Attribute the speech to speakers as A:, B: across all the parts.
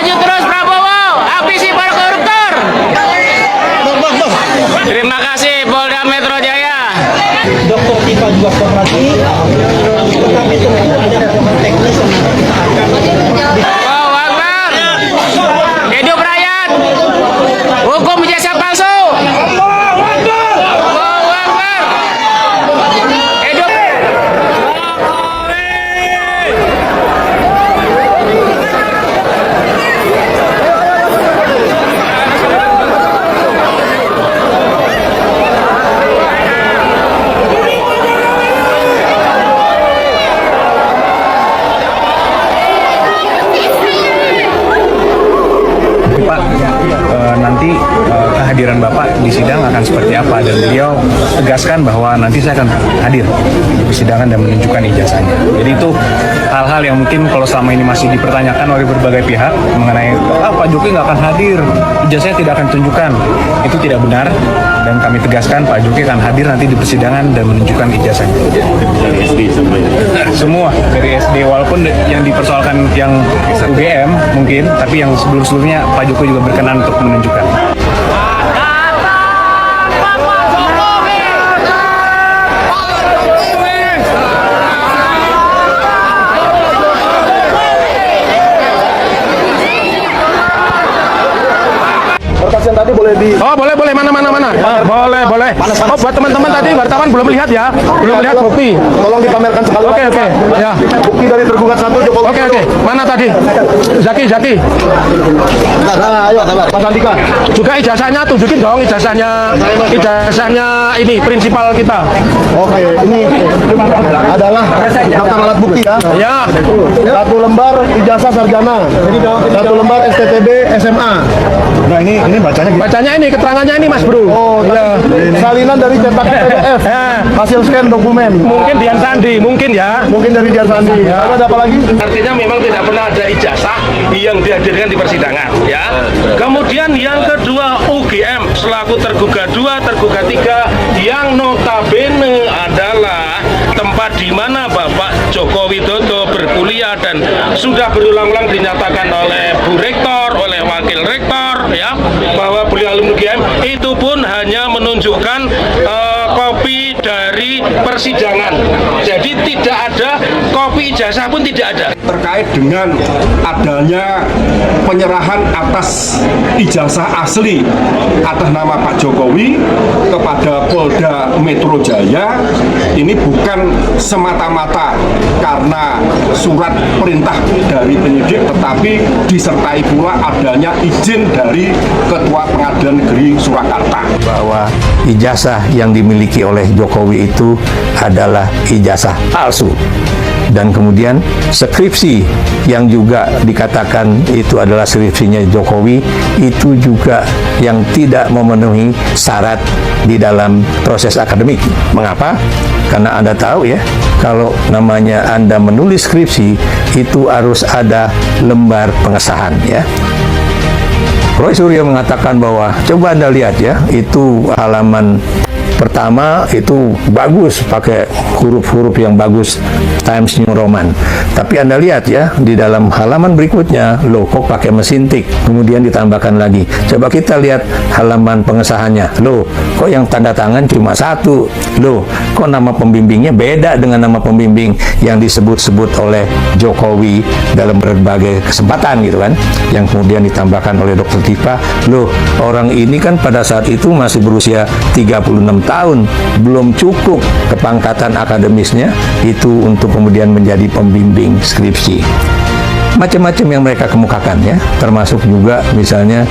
A: Maju terus Prabowo, habisi para koruptor. Terima kasih Polda Metro Jaya.
B: Dokter Tifa juga kooperatif, tetapi tentu ada kelemahan teknis yang
A: Allahu Akbar. Hidup rakyat. Hukum ijazah palsu. Allahu Akbar. Hidup.
C: Pak, nanti kehadiran Bapak di sidang akan seperti apa, dan beliau tegaskan bahwa nanti saya akan hadir di persidangan dan menunjukkan ijazahnya. Jadi itu hal-hal yang mungkin kalau selama ini masih dipertanyakan oleh berbagai pihak mengenai Pak Jokowi nggak akan hadir, ijazahnya tidak akan tunjukkan. Itu tidak benar, dan kami tegaskan Pak Jokowi akan hadir nanti di persidangan dan menunjukkan ijazahnya. Semua dari SD, walaupun yang dipersoalkan yang UGM mungkin, tapi yang sebelum-sebelumnya Pak Jokowi juga berkenan untuk menunjukkan.
D: Berkas yang tadi boleh di...
E: Oh boleh mana. Boleh. Oh buat teman-teman tadi wartawan belum lihat ya, belum lihat bukti.
D: Tolong dipamerkan sekali.
E: Oke. Ya.
D: Bukti dari tergugat satu Jokowi.
E: Oke. Mana tadi? Zaki.
D: Nah, ayo, Mas Andika.
E: Juga ijazahnya tunjukin dong, ijazahnya ini prinsipal kita.
D: Oke, ini adalah daftar alat bukti ya.
E: Ya.
D: Satu lembar ijazah sarjana, satu lembar STTB SMA. Nah ini bacanya
E: Bacanya ini, keterangannya ini Mas Bro.
D: Oh,
E: ya.
D: Salinan dari cetakan PDF, hasil scan dokumen.
E: Mungkin Dian Sandi, mungkin ya.
D: Mungkin dari Dian Sandi. Lalu ada apa lagi?
F: Artinya memang tidak pernah ada ijazah yang dihadirkan di persidangan, ya. Kemudian yang kedua, UGM selaku tergugat 2, tergugat 3 yang notabene adalah tempat di mana Bapak Joko Widodo berkuliah dan sudah berulang-ulang dinyatakan oleh Bu Rektor, oleh Wakil Rektor, ya, bahwa beliau alumni UGM, itu pun hanya menunjukkan kopi dari persidangan. Jadi tidak ada kopi ijazah pun tidak ada.
G: Terkait dengan adanya penyerahan atas ijazah asli atas nama Pak Jokowi kepada Polda Metro Jaya, ini bukan semata-mata karena surat perintah dari penyidik, tetapi disertai pula adanya izin dari Ketua Pengadilan Negeri Surakarta.
H: Bahwa ijazah yang dimiliki oleh Jokowi itu adalah ijazah palsu, dan kemudian skripsi yang juga dikatakan itu adalah skripsinya Jokowi itu juga yang tidak memenuhi syarat di dalam proses akademik. Mengapa? Karena Anda tahu ya, kalau namanya Anda menulis skripsi itu harus ada lembar pengesahan ya. Roy Suryo mengatakan bahwa coba Anda lihat ya, itu halaman pertama itu bagus, pakai huruf-huruf yang bagus, Times New Roman. Tapi Anda lihat ya, di dalam halaman berikutnya, loh kok pakai mesin tik, kemudian ditambahkan lagi. Coba kita lihat halaman pengesahannya, loh kok yang tanda tangan cuma 1, loh kok nama pembimbingnya beda dengan nama pembimbing yang disebut-sebut oleh Jokowi dalam berbagai kesempatan gitu kan, yang kemudian ditambahkan oleh Dr. Tifa, loh orang ini kan pada saat itu masih berusia 36 tahun, belum cukup kepangkatan akademisnya itu untuk kemudian menjadi pembimbing skripsi. Macam-macam yang mereka kemukakan ya, termasuk juga misalnya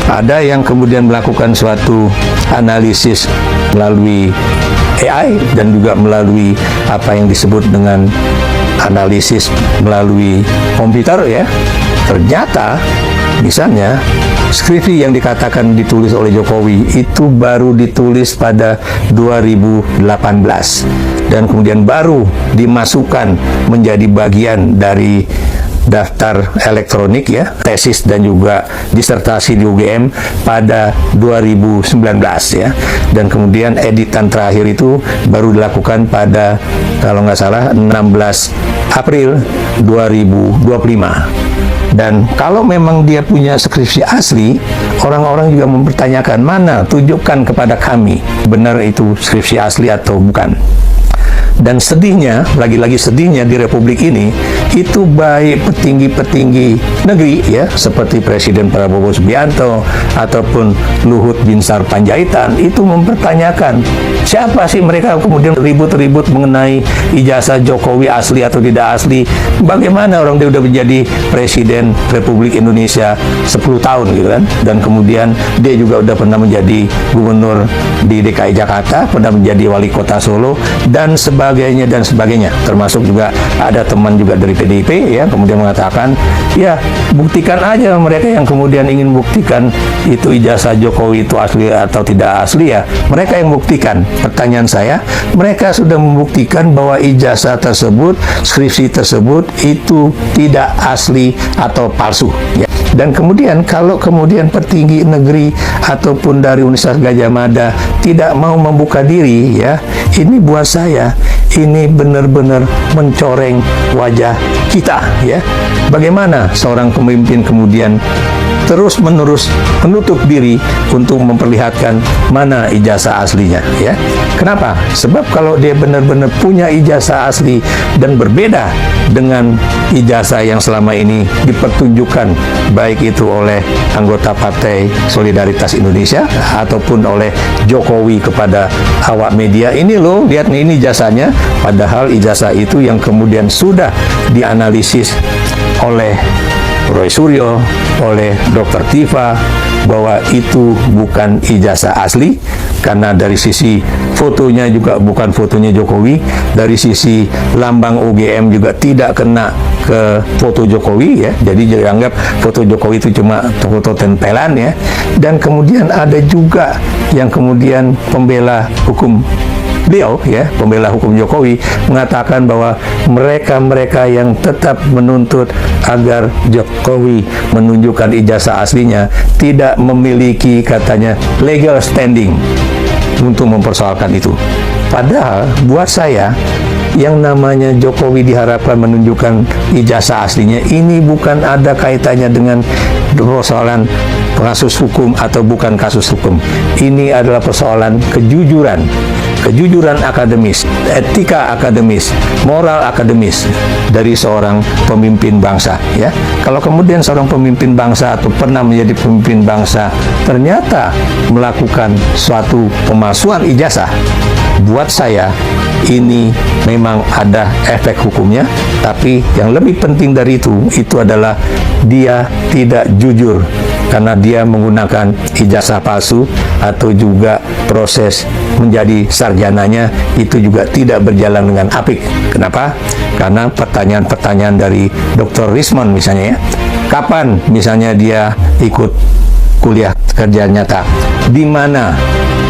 H: ada yang kemudian melakukan suatu analisis melalui AI dan juga melalui apa yang disebut dengan analisis melalui komputer ya. Ternyata misalnya skripsi yang dikatakan ditulis oleh Jokowi itu baru ditulis pada 2018 dan kemudian baru dimasukkan menjadi bagian dari daftar elektronik ya, tesis dan juga disertasi di UGM pada 2019 ya, dan kemudian editan terakhir itu baru dilakukan pada kalau nggak salah 16 April 2025. Dan kalau memang dia punya skripsi asli, orang-orang juga mempertanyakan, mana, tunjukkan kepada kami benar itu skripsi asli atau bukan. Dan sedihnya, lagi-lagi sedihnya di Republik ini, itu baik petinggi-petinggi negeri ya, seperti Presiden Prabowo Subianto ataupun Luhut Binsar Panjaitan, itu mempertanyakan siapa sih mereka, kemudian ribut-ribut mengenai ijazah Jokowi asli atau tidak asli. Bagaimana orang dia udah menjadi Presiden Republik Indonesia 10 tahun gitu kan, dan kemudian dia juga udah pernah menjadi gubernur di DKI Jakarta, pernah menjadi wali kota Solo, dan sebagainya, termasuk juga ada teman juga dari PDIP ya, kemudian mengatakan ya buktikan aja, mereka yang kemudian ingin buktikan itu ijazah Jokowi itu asli atau tidak asli, ya mereka yang buktikan. Pertanyaan saya, mereka sudah membuktikan bahwa ijazah tersebut, skripsi tersebut itu tidak asli atau palsu ya. Dan kemudian kalau kemudian petinggi negeri ataupun dari Universitas Gadjah Mada tidak mau membuka diri ya, ini buat saya ini benar-benar mencoreng wajah kita ya. Bagaimana seorang pemimpin kemudian terus-menerus menutup diri untuk memperlihatkan mana ijazah aslinya ya. Kenapa? Sebab kalau dia benar-benar punya ijazah asli dan berbeda dengan ijazah yang selama ini dipertunjukkan, baik itu oleh anggota Partai Solidaritas Indonesia ataupun oleh Jokowi kepada awak media, ini loh, lihat nih, ini ijazahnya, padahal ijazah itu yang kemudian sudah dianalisis oleh Roy Suryo, oleh Dr. Tifa, bahwa itu bukan ijazah asli, karena dari sisi fotonya juga bukan fotonya Jokowi, dari sisi lambang UGM juga tidak kena ke foto Jokowi ya, jadi dianggap foto Jokowi itu cuma foto tempelan ya. Dan kemudian ada juga yang kemudian pembela hukum beliau ya, pembela hukum Jokowi, mengatakan bahwa mereka yang tetap menuntut agar Jokowi menunjukkan ijazah aslinya tidak memiliki, katanya, legal standing untuk mempersoalkan itu. Padahal buat saya, yang namanya Jokowi diharapkan menunjukkan ijazah aslinya ini bukan ada kaitannya dengan persoalan kasus hukum atau bukan kasus hukum. Ini adalah persoalan kejujuran akademis, etika akademis, moral akademis dari seorang pemimpin bangsa ya. Kalau kemudian seorang pemimpin bangsa atau pernah menjadi pemimpin bangsa ternyata melakukan suatu pemalsuan ijazah, buat saya ini memang ada efek hukumnya, tapi yang lebih penting dari itu adalah dia tidak jujur karena dia menggunakan ijazah palsu, atau juga proses menjadi sarjananya itu juga tidak berjalan dengan apik. Kenapa? Karena pertanyaan-pertanyaan dari Dr. Rismond misalnya ya, kapan misalnya dia ikut kuliah kerja nyata, di mana,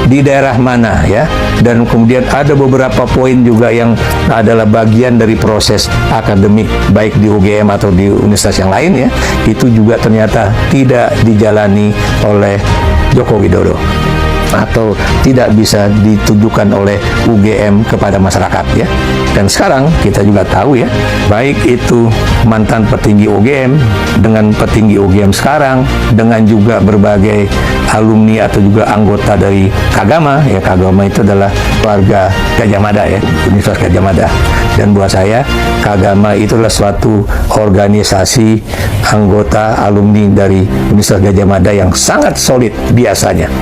H: di daerah mana ya, dan kemudian ada beberapa poin juga yang adalah bagian dari proses akademik baik di UGM atau di universitas yang lain ya, itu juga ternyata tidak dijalani oleh Joko Widodo atau tidak bisa ditujukan oleh UGM kepada masyarakat ya. Dan sekarang kita juga tahu ya, baik itu mantan petinggi UGM dengan petinggi UGM sekarang, dengan juga berbagai alumni atau juga anggota dari Kagama ya. Kagama itu adalah keluarga Gadjah Mada ya, Universitas Gadjah Mada. Dan buat saya Kagama itulah suatu organisasi anggota alumni dari Universitas Gadjah Mada yang sangat solid biasanya.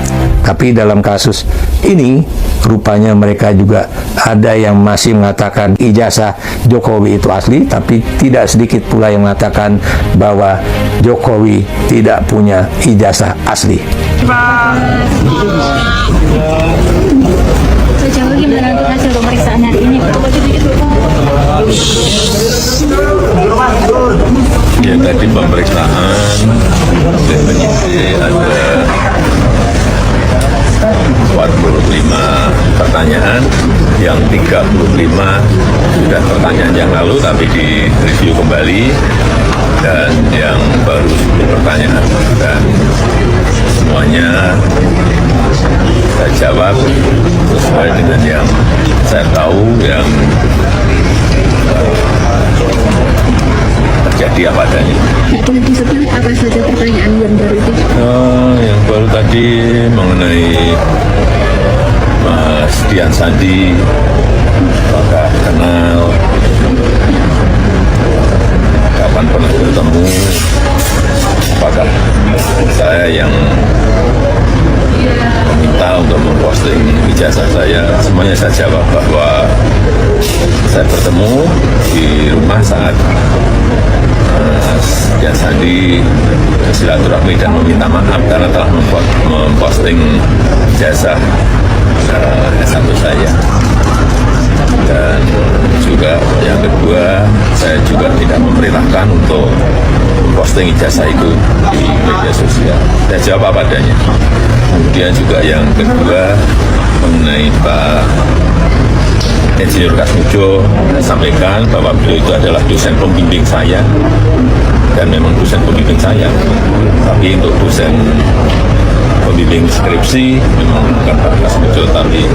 H: Tapi dalam kasus ini rupanya mereka juga ada yang masih mengatakan ijazah Jokowi itu asli, tapi tidak sedikit pula yang mengatakan bahwa Jokowi tidak punya ijazah asli.
I: Sejauh gimana untuk hasil pemeriksaan hari ini, Pak?
J: Ya, tadi pemeriksaan oleh penyidik ada 45 pertanyaan, yang 35 sudah pertanyaan yang lalu tapi di review kembali, dan yang baru 10 pertanyaan, dan semuanya saya jawab sesuai dengan yang saya tahu yang terjadi. tadi apa adanya.
I: Boleh disebut apa saja pertanyaan yang baru itu?
J: Yang baru tadi mengenai Mas Dian Sandi, apakah kenal, kapan pernah bertemu, apakah saya yang meminta untuk memposting ijazah saya. Semuanya saya jawab bahwa saya bertemu di rumah saat Mas Dian Sandi silaturahmi dan meminta maaf karena telah memposting ijazah S1 saya. Dan juga yang kedua, saya juga tidak memerintahkan untuk posting ijazah itu di media sosial. Saya jawab apa adanya. Kemudian juga yang kedua mengenai Pak Insinyur Kasmujo, saya sampaikan bahwa beliau itu adalah dosen pembimbing saya, dan memang dosen pembimbing saya. Tapi untuk dosen pembimbing skripsi memang bukan Pak Kasmujo, tapi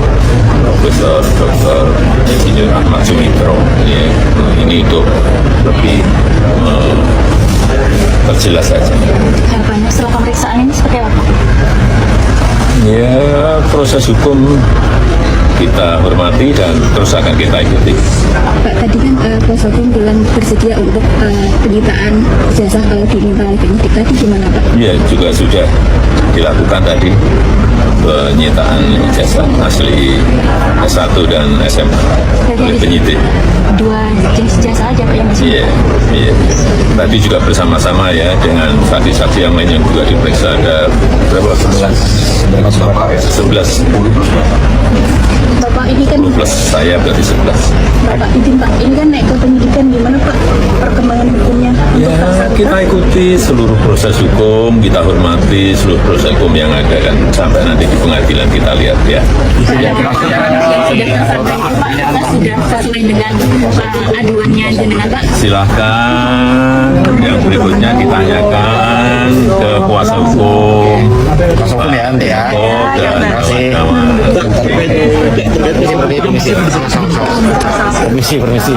J: Profesor Dr. Insinyur Ahmad Sumitro. Ini untuk lebih perjelas saja.
I: Harapannya setelah pemeriksaan ini seperti apa?
J: Ya, proses hukum kita hormati dan terus akan kita ikuti.
I: Pak, tadi kan kuasa hukum bilang bersedia untuk penyitaan ijazah kalau diminta oleh penyidik. Tadi gimana Pak?
J: Ya, juga sudah dilakukan tadi penyitaan ijazah asli S1 dan SMA oleh penyidik.
I: Dua jenis ijazah aja Pak yang masih?
J: Iya. Tadi juga bersama-sama ya dengan saksi-saksi yang lain yang juga diperiksa. Ada berapa? 11.
I: Bapak ini kan
J: plus saya berarti 11.
I: Bapak izin Pak, ini kan naik ke penyidikan, gimana Pak perkembangan hukumnya?
J: Ya, kita ikuti seluruh proses hukum, kita hormati seluruh proses hukum yang ada, dan sampai nanti di pengadilan kita lihat ya.
I: Sudah sesuai dengan aduannya dengan Pak?
J: Silahkan yang berikutnya ditanyakan ke kuasa hukum. Dan
D: Permisi.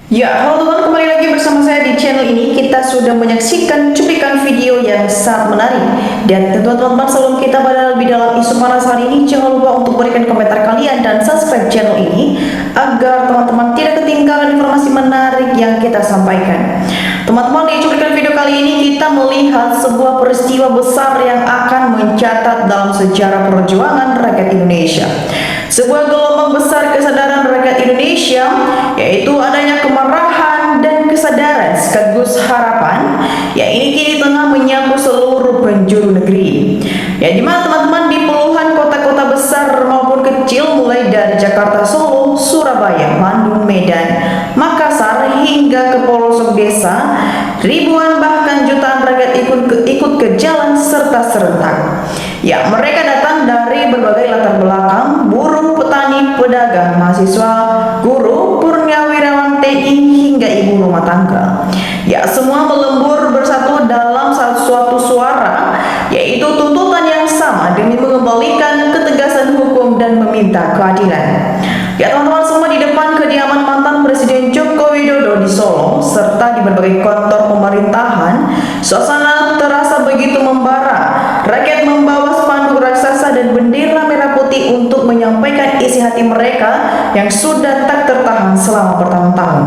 K: Ya, halo teman, kembali lagi bersama saya di channel ini. Kita sudah menyaksikan cuplikan video yang sangat menarik. Dan tentu teman-teman, sebelum kita pada lebih dalam isu panas hari ini, jangan lupa untuk berikan komentar kalian dan subscribe channel ini agar teman-teman tidak ketinggalan informasi menarik yang kita sampaikan. Teman-teman, di cuplikan video kali ini kita melihat sebuah peristiwa besar yang akan mencatat dalam sejarah perjuangan rakyat Indonesia. Sebuah gelombang besar kesadaran rakyat Indonesia, yaitu adanya kemarahan dan kesadaran sekaligus harapan, yang ini kini tengah menyapu seluruh penjuru negeri. Ya, dimana teman-teman di puluhan kota-kota besar maupun kecil, mulai dari Jakarta, Solo, Surabaya, Bandung, Medan, Makassar, hingga ke pelosok desa, ribuan bahkan jutaan rakyat ikut ke jalan serta serentak. Ya, mereka datang dari berbagai latar belakang: buruh, petani, pedagang, mahasiswa, guru, purnawirawan TNI, hingga ibu rumah tangga. Ya, semua melembur bersatu dalam suatu suara, yaitu tuntutan yang sama demi mengembalikan ketegasan hukum dan meminta keadilan. Ya teman-teman semua, di depan kediaman mantan Presiden Joko Widodo di Solo serta di berbagai kantor pemerintahan, suasana terasa begitu membara. Rakyat membawa spanduk raksasa dan bendera merah putih untuk menyampaikan isi hati mereka yang sudah tak tertahan selama bertahun-tahun.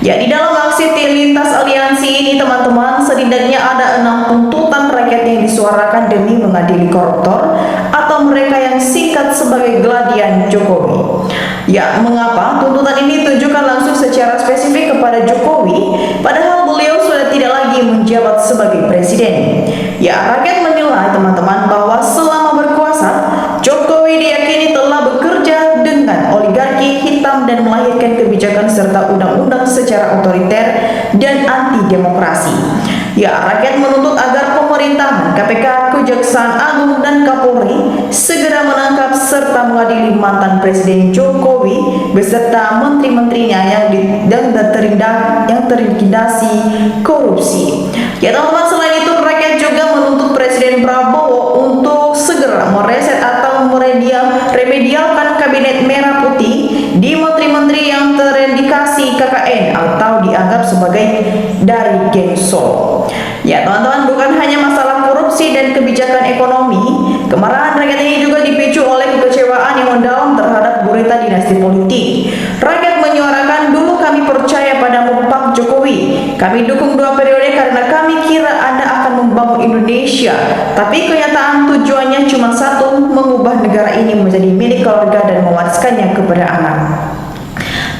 K: Ya, di dalam aksi lintas aliansi ini teman-teman, setidaknya ada 6 tuntutan rakyat yang disuarakan demi mengadili koruptor atau mereka yang singkat sebagai Gladian Jokowi. Ya, mengapa tuntutan ini ditujukan langsung padahal beliau sudah tidak lagi menjabat sebagai presiden. Ya, rakyat menilai teman-teman bahwa selama berkuasa, Jokowi diyakini telah bekerja dengan oligarki hitam dan melahirkan kebijakan serta undang-undang secara otoriter dan anti demokrasi. Ya, rakyat menuntut agar pemerintahan, KPK, Kejaksaan Agung, dan Kapolri segera menangkap serta mengadili mantan Presiden Jokowi beserta menteri-menterinya yang terindikasi korupsi. Ya teman-teman, selain itu rakyat juga menuntut Presiden Prabowo untuk segera mereset atau meremedialkan kabinet merah putih di menteri-menteri yang terindikasi KKN atau dianggap sebagai dari geng Solo. Ya teman-teman, bukan hanya masalah korupsi dan kebijakan ekonomi, kemarahan rakyat ini juga dipicu oleh kekecewaan yang mendalam terhadap gurita dinasti politik. Rakyat menyuarakan, dulu kami percaya padamu Pak Jokowi, kami dukung 2 periode karena kami kira Anda akan membangun Indonesia, tapi kenyataan tujuannya cuma satu, mengubah negara ini menjadi milik keluarga dan mewariskannya kepada anak.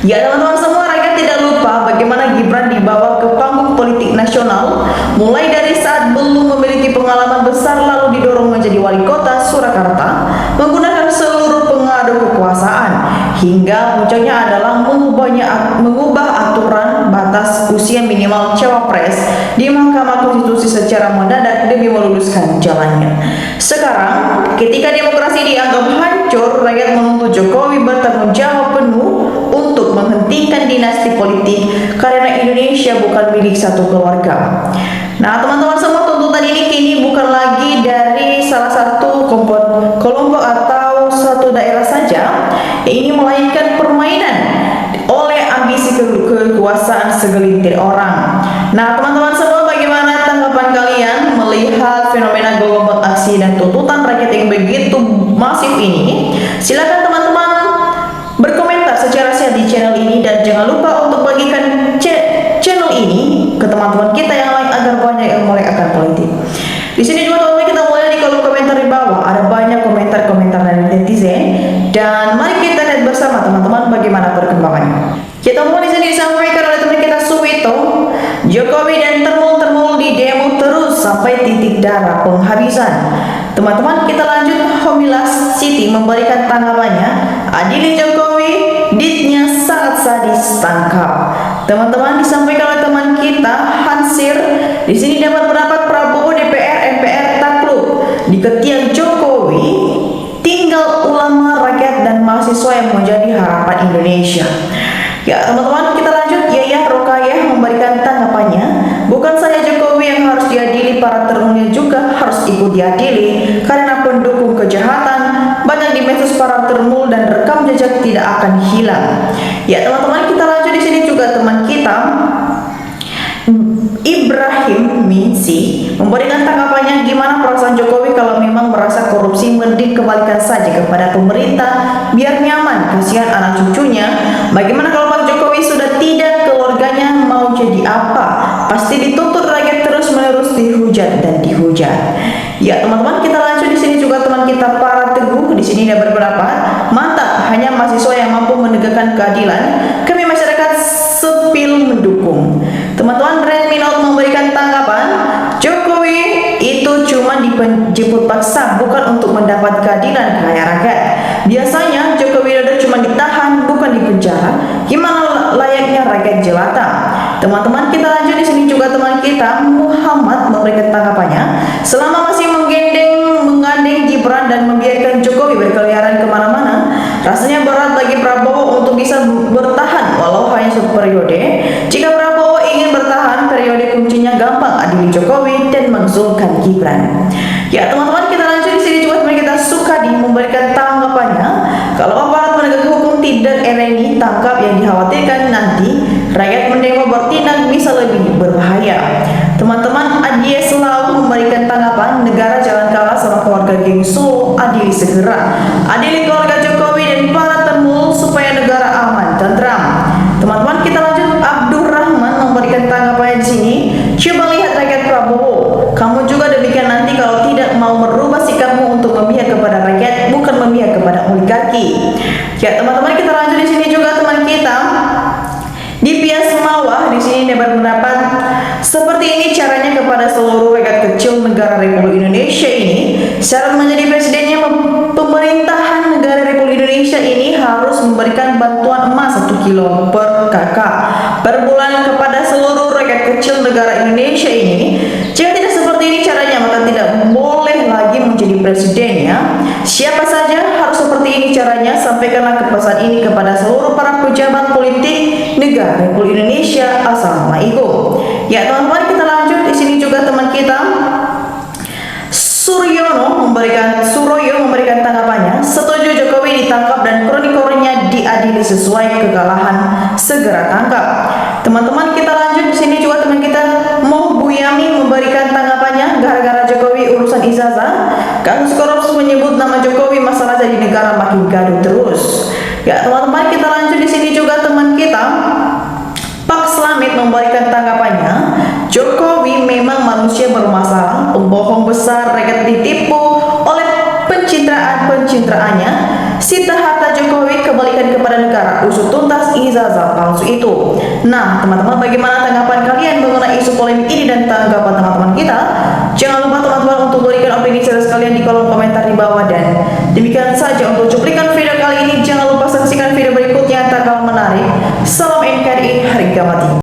K: Ya teman-teman semua, rakyat tidak lupa bagaimana Gibran dibawa ke panggung politik nasional, mulai dari saat belum memiliki pengalaman besar lalu didorong menjadi wali kota Surakarta menggunakan seluruh pengaruh kekuasaan, hingga puncaknya adalah mengubah aturan batas usia minimal cawapres di Mahkamah Konstitusi secara mendadak demi meluluskan jalannya. Sekarang, ketika demokrasi dianggap hancur, rakyat menuntut Jokowi bertanggung jawab penuh untuk menghentikan dinasti politik karena Indonesia bukan milik satu keluarga. Nah teman-teman semua, tuntutan ini kini bukan lagi dari salah satu kelompok atau suatu daerah saja. Ini melainkan permainan oleh ambisi kekuasaan segelintir orang. Nah teman-teman semua, bagaimana tanggapan kalian melihat fenomena gelombang aksi dan tuntutan rakyat yang begitu masif ini? Silakan teman-teman berkomentar secara sehat di channel ini, dan jangan lupa untuk bagikan channel ini ke teman-teman kita yang lain agar banyak yang melek akan politik. Di sini juga teman-teman, kita mulai di kolom komentar di bawah, ada banyak komentar-komentar dari netizen, dan mari kita lihat bersama teman-teman bagaimana perkembangannya. Kita mulai di sini disampaikan oleh teman kita Suwito, Jokowi dan termul di demo terus sampai titik darah penghabisan. Teman-teman, kita lanjut. Homilas Siti memberikan tanggapannya, adili Jokowi, ditnya sangat sadis, tangkap. Teman-teman, disampaikan oleh teman kita Hansir, di sini dapat pendapat Prabowo, DPR, MPR takluk di ketiak Jokowi, tinggal ulama, rakyat dan mahasiswa yang menjadi harapan Indonesia. Ya teman-teman, kita lanjut. Yaya Rokayah memberikan tanggapannya, bukan saja Jokowi yang harus diadili, para termulnya juga harus ikut diadili karena pendukung kejahatan banyak di medsos para termul dan rekam jejak tidak akan hilang. Ya teman-teman, kita lanjut. Di sini juga teman kita Ibrahim Minsi memberikan tanggapannya, gimana perasaan Jokowi kalau memang merasa korupsi, mending kembalikan saja kepada pemerintah biar nyaman, kasihan anak cucunya. Bagaimana kalau Pak Jokowi sudah tidak, keluarganya mau jadi apa? Pasti dituntut rakyat terus-menerus dihujat dan dihujat. Ya teman-teman, kita lanjut. Di sini juga teman kita Para Teguh di sini ada berpendapat, mantap, hanya mahasiswa yang mampu menegakkan keadilan, kami masyarakat sepil mendukung. Teman-teman, Red Minot memberikan tanggapan, Jokowi itu cuma dijemput paksa, bukan untuk mendapat keadilan kayak rakyat. Biasanya Jokowi Widodo cuma ditahan, bukan dipenjara. Gimana layaknya rakyat jelata? Teman-teman, kita lanjut. Di sini juga teman kita Muhammad memberikan tanggapannya, selama masih menggandeng Gibran dan membiarkan Jokowi berkeliaran kemana-mana, rasanya berat bagi Prabowo untuk bisa bertahan walau hanya 1 periode. Jika Prabowo ingin bertahan periode, kuncinya gampang, adili Jokowi dan mengusulkan Gibran. Ya teman-teman, kita lanjut. Di sini juga teman kita Sukadi memberikan tanggapannya, kalau aparat penegak hukum tidak ereni tangkap yang dikhawatirkan nanti rakyat mendemo bertindak bisa lebih berbahaya. Teman-teman, Adie selalu memberikan tanggapan, negara jangan kalah sama keluarga geng Solo, adili segera, adili keluarga Jokowi dan para termul supaya negara aman, tentram. Teman-teman, kita lanjut. Abdurrahman memberikan tanggapannya di sini, coba lihat rakyat Prabowo, kamu juga demikian nanti kalau tidak mau merubah sikapmu untuk memihak kepada rakyat, bukan memihak kepada oligarki. Ya teman-teman, kita lanjut. Di sini juga teman kita Dipias Mawah di sini dapat pendapat, kecil negara Republik Indonesia ini, syarat menjadi presidennya pemerintahan negara Republik Indonesia ini harus memberikan bantuan emas 1 kilo per kakak per bulan kepada seluruh rakyat kecil negara Indonesia ini. Jika tidak seperti ini caranya, maka tidak boleh lagi menjadi presidennya. Siapa saja harus seperti ini caranya. Sampaikanlah pesan ini kepada seluruh para pejabat politik negara Republik Indonesia. Assalamualaikum. Ya teman-teman, kita lanjut. Di sini juga teman kita Suroyo memberikan tanggapannya. Setuju Jokowi ditangkap dan kronikornya diadili sesuai kekalahan, segera tangkap. Teman-teman, kita lanjut. Di sini juga teman kita Buyami memberikan tanggapannya gara-gara Jokowi urusan ijazah. Kasus korupsi menyebut nama Jokowi, masalah jadi negara makin gaduh terus. Ya teman-teman, kita lanjut. Di sini juga teman kita Pak Slamit memberikan tanggapannya. Jokowi memang manusia bermasalah, pembohong besar, rakyat ditipu oleh pencitraannya. Sita harta Jokowi kembalikan kepada negara, usut tuntas ijazah palsu itu. Nah teman-teman, bagaimana tanggapan kalian mengenai isu polemik ini dan tanggapan teman-teman kita? Jangan lupa teman-teman untuk berikan opini cerdas kalian di kolom komentar di bawah. Dan demikian saja untuk cuplikan